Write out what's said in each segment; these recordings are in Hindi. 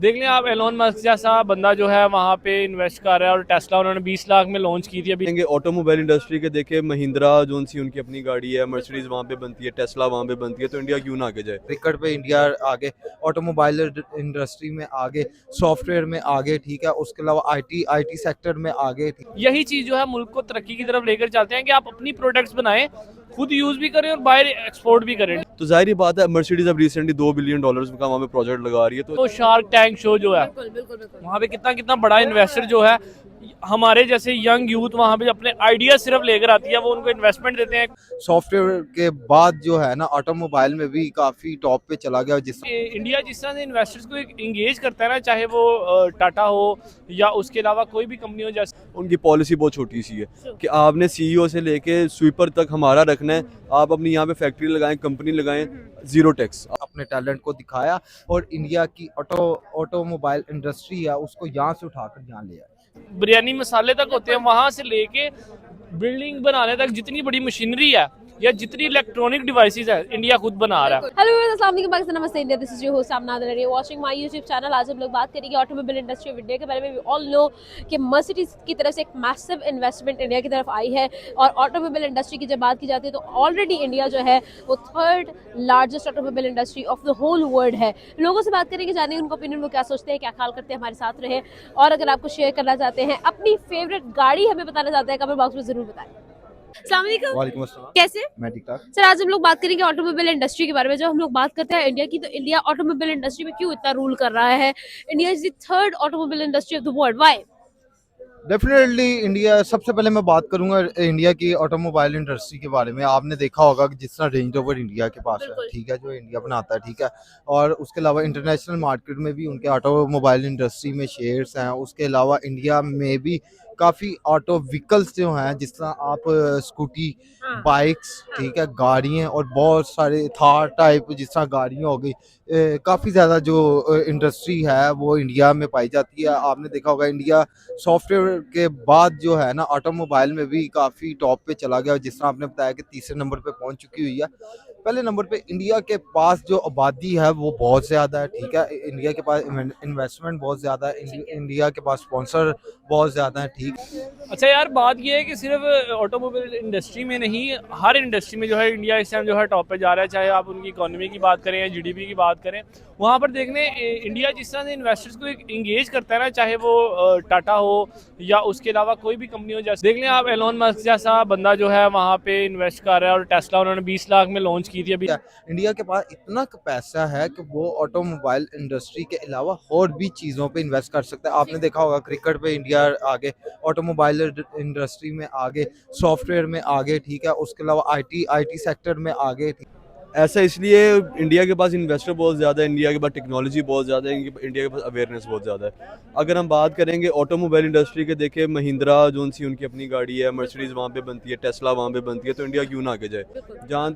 देख लें आप, एलोन मस्क जैसा बंदा जो है वहाँ पे इन्वेस्ट कर रहा है और टेस्ला उन्होंने 20 लाख में लॉन्च की थी अभी। देखेंगे ऑटोमोबाइल इंडस्ट्री के, देखे महिंद्रा जो सी उनकी अपनी गाड़ी है, मर्सिडीज वहाँ पे बनती है, टेस्ला वहाँ पे बनती है, तो इंडिया क्यों ना आगे जाए। क्रिकेट पे इंडिया आगे, ऑटोमोबाइल इंडस्ट्री में आगे, सॉफ्टवेयर में आगे, ठीक है, उसके अलावा आईटी आईटी सेक्टर में आगे। यही चीज जो है मुल्क को तरक्की की तरफ लेकर चलते हैं कि आप अपनी प्रोडक्ट्स बनाएं, खुद यूज भी करें और बाहर एक्सपोर्ट भी करें। तो जाहिर ही बात है, मर्सिडीज अब रिसेंटली $2 बिलियन का वहाँ पे प्रोजेक्ट लगा रही है। तो शार्क टैंक शो जो है वहाँ पे कितना कितना बड़ा इन्वेस्टर जो है हमारे जैसे यंग यूथ वहाँ पे अपने आइडिया सिर्फ लेकर आती है, वो उनको इन्वेस्टमेंट देते हैं। सॉफ्टवेयर के बाद जो है ना, ऑटोमोबाइल में भी काफी टॉप पे चला गया। इंडिया जिस तरह से इन्वेस्टर्स को इंगेज करता है ना, चाहे वो टाटा हो या उसके अलावा कोई भी कंपनी हो, जैसे उनकी पॉलिसी बहुत छोटी सी है कि आपने सीईओ से लेके स्वीपर तक हमारा रखना है, आप अपनी यहाँ पे फैक्ट्री लगाएं, कंपनी लगाएं, जीरो टैक्स। अपने टैलेंट को दिखाया और इंडिया की ऑटोमोबाइल इंडस्ट्री है उसको यहाँ से उठाकर यहाँ ले आए। बिरयानी मसाले तक होते हैं, वहां से लेके बिल्डिंग बनाने तक जितनी बड़ी मशीनरी है या जितनी इलेक्ट्रॉनिक डिवाइसेस है, इंडिया खुद बना रहा है। हेलो अस्सलाम वालेकुम, पाकिस्तान, नमस्ते India, this is your host सामना दे वाचिंग माय यूट्यूब चैनल। आज हम लोग बात करेंगे ऑटोमोबाइल इंडस्ट्री ऑफ इंडिया के बारे में। वी ऑल नो कि मर्सिडीज की तरफ से एक मैसिव इन्वेस्टमेंट इंडिया की तरफ आई है और ऑटोमोबाइल इंडस्ट्री की जब बात की जाती है तो ऑलरेडी इंडिया जो है वो third largest automobile industry of the whole world है। लोगों से बात करेंगे, जानेंगे उनका ओपिनियन, वो क्या सोचते हैं, क्या ख्याल करते हैं। हमारे साथ रहे और अगर आपको शेयर करना चाहते हैं अपनी फेवरेट गाड़ी हमें बताना चाहते हैं, कमेंट बॉक्स में जरूर बताएं। अस्सलाम वालेकुम, वालेकुम अस्सलाम। कैसे? मैं ठीक ठाक। सर, आज हम लोग बात करेंगे ऑटोमोबाइल इंडस्ट्री के बारे में। जब हम लोग बात करते हैं इंडिया की, तो इंडिया ऑटोमोबाइल इंडस्ट्री में क्यों इतना रूल कर रहा है? India is the third automobile industry of the world, why? Definitely India, सबसे पहले मैं बात करूंगा इंडिया की ऑटोमोबाइल इंडस्ट्री के बारे में। आपने देखा होगा कि जिस तरह रेंज रोवर इंडिया के पास है, बिल्कुल। ठीक है, जो इंडिया बनाता है, ठीक है, और उसके अलावा इंटरनेशनल मार्केट में भी उनके ऑटोमोबाइल इंडस्ट्री में शेयर्स हैं। उसके अलावा इंडिया में भी काफ़ी ऑटो व्हीकल्स जो हैं, जिस तरह आप स्कूटी, हाँ, बाइक्स, ठीक है, गाड़ियाँ और बहुत सारे थार टाइप जिस तरह गाड़ियाँ हो गई, काफ़ी ज़्यादा जो इंडस्ट्री है वो इंडिया में पाई जाती है। आपने देखा होगा इंडिया सॉफ्टवेयर के बाद जो है ना, ऑटोमोबाइल में भी काफ़ी टॉप पे चला गया। जिस तरह आपने बताया कि तीसरे नंबर पे पहुंच चुकी हुई है। पहले नंबर पे इंडिया के पास जो आबादी है वो बहुत ज़्यादा है, ठीक है, इंडिया के पास इन्वेस्टमेंट बहुत ज़्यादा है, इंडिया के पास स्पॉन्सर बहुत ज़्यादा है, ठीक। अच्छा यार, बात यह है कि सिर्फ ऑटोमोबाइल इंडस्ट्री में नहीं, हर इंडस्ट्री में जो है इंडिया इस टाइम जो है टॉप पे जा रहा है। चाहे आप उनकी इकोनॉमी की बात करें या जीडीपी की बात करें, वहाँ पर देखने इंडिया जिस तरह से इन्वेस्टर्स को इंगेज करता है ना, चाहे वो टाटा हो या उसके अलावा कोई भी कंपनी हो, जैसे देख लें आप, एलोन मस्क जैसा बंदा जो है वहाँ पे इन्वेस्ट कर रहा है और टेस्ला उन्होंने 20 लाख में लॉन्च की थी अभी। इंडिया के पास इतना पैसा है कि वो ऑटोमोबाइल इंडस्ट्री के अलावा और भी चीज़ों पे इन्वेस्ट कर सकता है। आपने देखा होगा क्रिकेट पे इंडिया आगे, ऑटोमोबाइल इंडस्ट्री में आगे, सॉफ्टवेयर में आगे, ठीक है, उसके अलावा आईटी आईटी सेक्टर में आगे। ऐसा इसलिए इंडिया के पास इन्वेस्टर बहुत ज़्यादा है, इंडिया के पास टेक्नोलॉजी बहुत ज़्यादा है, इंडिया के पास अवेयरनेस बहुत ज़्यादा है। अगर हम बात करेंगे ऑटोमोबाइल इंडस्ट्री के, देखे महिंद्रा जो सी उनकी अपनी गाड़ी है, मर्सिडीज वहाँ पे बनती है, टेस्ला वहाँ पे बनती है, तो इंडिया क्यों ना आगे जाए। जहाँ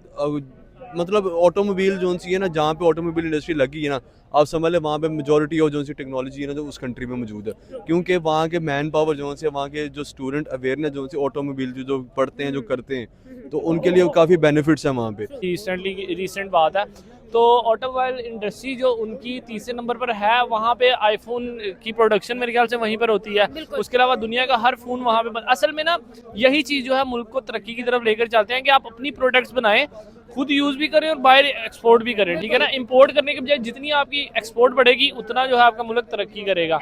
मतलब ऑटोमोबाइल जो सी है ना, जहाँ पे ऑटोमोबाइल इंडस्ट्री लगी है ना, आप समझ लें वहाँ पे मेजोरिटी ऑफ जो सी टेक्नोलॉजी है ना, जो उस कंट्री में मौजूद है। क्योंकि वहाँ के मैन पावर जो से, वहाँ के जो स्टूडेंट अवेयरनेस जो से ऑटोमोबाइल जो पढ़ते हैं, जो करते हैं, तो उनके लिए काफ़ी बेनिफिट्स हैं वहाँ पे। रिसेंट बात है, तो ऑटोमोबाइल इंडस्ट्री जो उनकी तीसरे नंबर पर है, वहाँ पे आईफोन की प्रोडक्शन मेरे ख्याल से वहीं पर होती है। उसके अलावा दुनिया का हर फोन वहाँ पे असल में ना, यही चीज़ जो है मुल्क को तरक्की की तरफ लेकर चलते हैं कि आप अपनी प्रोडक्ट्स बनाएं, खुद यूज भी करें और बाहर एक्सपोर्ट भी करें, ठीक है ना। इंपोर्ट करने के बजाय जितनी आपकी एक्सपोर्ट बढ़ेगी, उतना जो है आपका मुल्क तरक्की करेगा।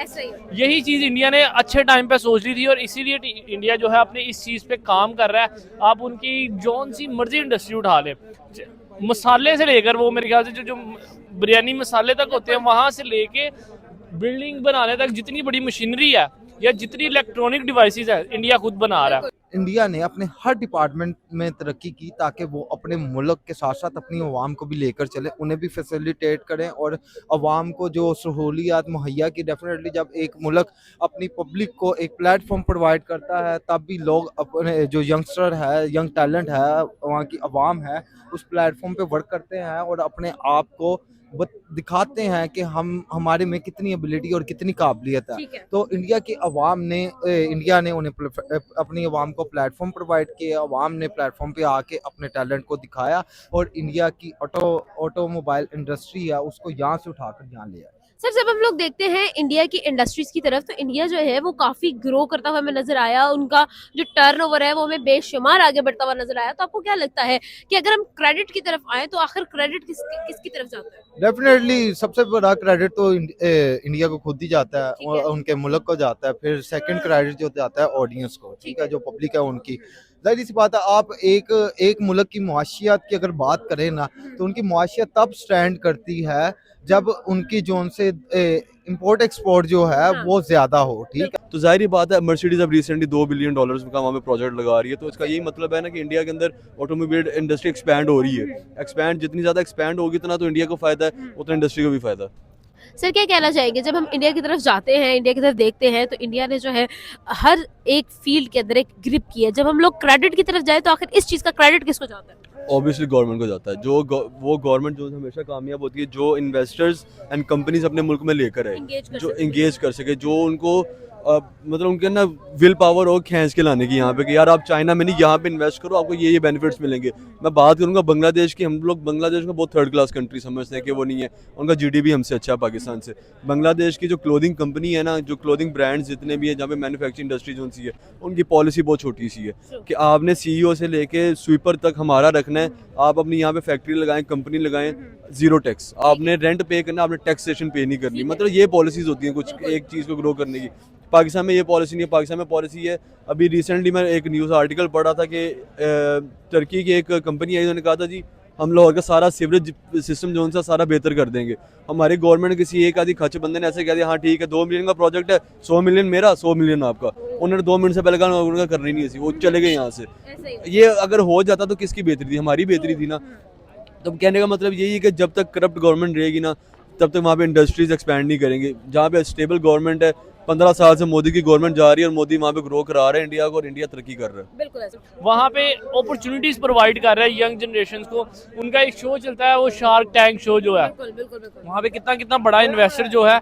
यही चीज इंडिया ने अच्छे टाइम पे सोच ली थी और इसीलिए इंडिया जो है अपने इस चीज पे काम कर रहा है। आप उनकी जौन सी मर्जी इंडस्ट्री उठा ले, मसाले से लेकर, वो मेरे ख्याल से जो बिरयानी मसाले तक होते हैं, वहां से लेके बिल्डिंग बनाने तक जितनी बड़ी मशीनरी है या जितनी इलेक्ट्रॉनिक डिवाइसेस है, इंडिया खुद बना रहा है। इंडिया ने अपने हर डिपार्टमेंट में तरक्की की ताकि वो अपने मुल्क के साथ साथ अपनी अवाम को भी लेकर चले, उन्हें भी फैसिलिटेट करें और अवाम को जो सहूलियात मुहैया की। डेफिनेटली जब एक मुल्क अपनी पब्लिक को एक प्लेटफॉर्म प्रोवाइड करता है, तब भी लोग अपने जो यंगस्टर है, यंग टैलेंट है, वहाँ की अवाम है, उस प्लेटफॉर्म पे वर्क करते हैं और अपने आप को दिखाते हैं कि हम हमारे में कितनी एबिलिटी और कितनी काबिलियत है। तो इंडिया की अवाम ने इंडिया ने उन्हें अपनी अवाम को प्लेटफॉर्म प्रोवाइड किया, अवाम ने प्लेटफॉर्म पे आके अपने टैलेंट को दिखाया और इंडिया की ऑटोमोबाइल इंडस्ट्री है उसको यहाँ से उठाकर यहाँ ले आए। सर जब हम लोग देखते हैं इंडिया की इंडस्ट्रीज की तरफ तो इंडिया जो है वो काफी ग्रो करता हुआ हमें नजर आया, उनका जो टर्नओवर है वो हमें बेशुमार आगे बढ़ता हुआ नजर आया। तो आपको क्या लगता है कि अगर हम क्रेडिट की तरफ आए तो आखिर क्रेडिट किसकी तरफ जाता है? डेफिनेटली सबसे बड़ा क्रेडिट तो इंडिया को खुद ही जाता है ठीक और है। उनके मुल्क को जाता है। फिर सेकंड क्रेडिट जो जाता है ऑडियंस को, ठीक है, जो पब्लिक है उनकी। जाहिर सी बात है, आप एक मुल्क की मुआशियत की अगर बात करें ना, तो उनकी मुआशियत तब स्टैंड करती है जब उनकी जो उनसे इंपोर्ट एक्सपोर्ट जो है हाँ। वो ज्यादा हो, ठीक है। तो जाहिर ही बात है मर्सिडीज अब रिसेंटली $2 बिलियन का वहाँ पे प्रोजेक्ट लगा रही है, तो इसका यही मतलब है ना कि इंडिया के अंदर ऑटोमोबाइल इंडस्ट्री एक्सपैंड हो रही है। एक्सपैंड जितनी ज़्यादा एक्सपैंड होगी उतना तो इंडिया को फ़ायदा है, उतना इंडस्ट्री को भी फ़ायदा है। सर क्या कहना चाहेंगे, जब हम इंडिया की तरफ जाते हैं, इंडिया की तरफ देखते हैं तो इंडिया ने जो है हर एक फील्ड के अंदर एक ग्रिप की है। जब हम लोग क्रेडिट की तरफ जाए तो आखिर इस चीज का क्रेडिट किसको जाता है? ऑब्वियसली गवर्नमेंट को जाता है। वो गवर्नमेंट जो हमेशा कामयाब होती है, जो इन्वेस्टर्स एंड कंपनीज अपने मुल्क में लेकर आए, Engage कर जो सके। इंगेज कर सके, जो उनको मतलब उनके ना विल पावर हो खींच के लाने की यहाँ पे कि यार आप चाइना में नहीं, यहाँ पे इन्वेस्ट करो, आपको ये बेनिफिट्स मिलेंगे। मैं बात करूँगा बांग्लादेश की, हम लोग बांग्लादेश को बहुत थर्ड क्लास कंट्री समझते हैं कि वो नहीं है, उनका जीडीपी हमसे अच्छा है पाकिस्तान से। बांग्लादेश की जो क्लोथिंग कंपनी है ना, जो क्लोथिंग ब्रांड्स जितने भी हैं, जहाँ पे मैन्युफैक्चरिंग इंडस्ट्री जो सी है, उनकी पॉलिसी बहुत छोटी सी है कि आपने सीईओ से लेके स्वीपर तक हमारा रखना है, आप अपनी यहाँ पे फैक्ट्री लगाएं, कंपनी लगाएं, जीरो टैक्स, आपने रेंट पे करना, आपने टैक्सेशन पे नहीं करनी। मतलब ये पॉलिसीज होती हैं कुछ एक चीज़ को ग्रो करने की। पाकिस्तान में ये पॉलिसी नहीं है। पाकिस्तान में पॉलिसी है, अभी रिसेंटली मैं एक न्यूज़ आर्टिकल पढ़ा था कि तुर्की की एक कंपनी आई, उन्होंने कहा था जी हम लाहौर का सारा सीवरेज सिस्टम जो उनसा सारा बेहतर कर देंगे। हमारी गवर्नमेंट किसी एक आदि खच बंदे ने ऐसे कह दिया, हाँ ठीक है 2 मिलियन का प्रोजेक्ट है, 100 मिलियन मेरा, 100 मिलियन आपका। उन्होंने 2 मिनट से पहले कहा उनका करनी नहीं थी, वो चले गए यहाँ से। ये अगर हो जाता तो किसकी बेहतरी थी? हमारी बेहतरी थी ना। तो कहने का मतलब यही है कि जब तक करप्ट गवर्नमेंट रहेगी ना, तब तक वहाँ पे इंडस्ट्रीज एक्सपैंड नहीं करेंगे। जहाँ पे स्टेबल गवर्नमेंट है, 15 साल से मोदी की गवर्नमेंट जा रही है और मोदी वहाँ पे ग्रो करा रहे हैं इंडिया को, और इंडिया तरक्की कर रहा है। बिल्कुल ऐसा। वहाँ पे अपॉर्चुनिटीज प्रोवाइड कर रहा है यंग जनरेशन को। उनका एक शो चलता है, वो शार्क टैंक शो जो है, बिल्कुल बिल्कुल बिल्कुल। वहाँ पे कितना कितना बड़ा इन्वेस्टर जो है,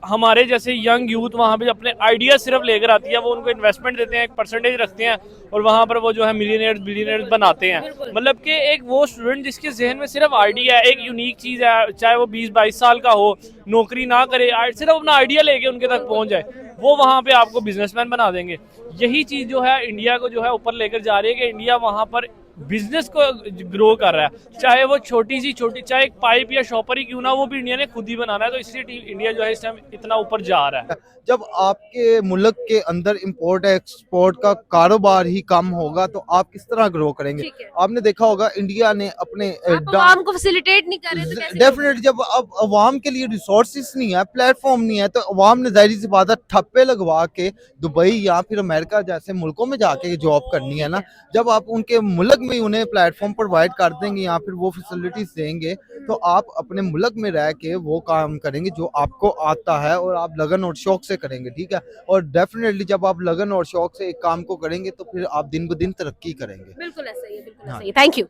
हमारे जैसे यंग यूथ वहाँ पे अपने आइडिया सिर्फ लेकर आती है, वो उनको इन्वेस्टमेंट देते हैं, एक परसेंटेज रखते हैं और वहाँ पर वो जो है मिलियनेयर्स बिलियनेयर्स बनाते हैं। मतलब कि एक वो स्टूडेंट जिसके जहन में सिर्फ आइडिया है, एक यूनिक चीज़ है, चाहे वो 20-22 साल का हो, नौकरी ना करे, सिर्फ अपना आइडिया लेके उनके तक पहुँच जाए, वो वहाँ पे आपको बिजनेसमैन बना देंगे। यही चीज़ जो है इंडिया को जो है ऊपर लेकर जा रही है कि इंडिया वहाँ पर बिजनेस को ग्रो कर रहा है, चाहे वो छोटी, चाहे एक पाइप या शॉपर ही क्यों ना, वो भी इंडिया ने खुद ही बनाना है। तो इसलिए इंडिया जो है इस टाइम इतना ऊपर जा रहा है। जब आपके मुल्क के अंदर इंपोर्ट एक्सपोर्ट का कारोबार ही कम होगा तो आप किस तरह ग्रो करेंगे? ठीक है। आपने देखा होगा इंडिया ने अपने आप आवाम को फैसिलिटेट नहीं कर रहे तो कैसे डेफिनेटली जब अब अवाम के लिए रिसोर्सेज नहीं है, प्लेटफॉर्म नहीं है, तो अवाम ने जाहिर सी बात है ठप्पे लगवा के दुबई या फिर अमेरिका जैसे मुल्कों में जाके जॉब करनी है ना। जब आप उनके मुल्क में उन्हें प्लेटफॉर्म प्रोवाइड कर देंगे या फिर वो फैसिलिटीज देंगे, तो आप अपने मुल्क में रह के वो काम करेंगे जो आपको आता है और आप लगन और शौक से करेंगे, ठीक है। और डेफिनेटली जब आप लगन और शौक से एक काम को करेंगे तो फिर आप दिन ब दिन तरक्की करेंगे। बिल्कुल ऐसा ही है, बिल्कुल हाँ। ऐसा ही। Thank you.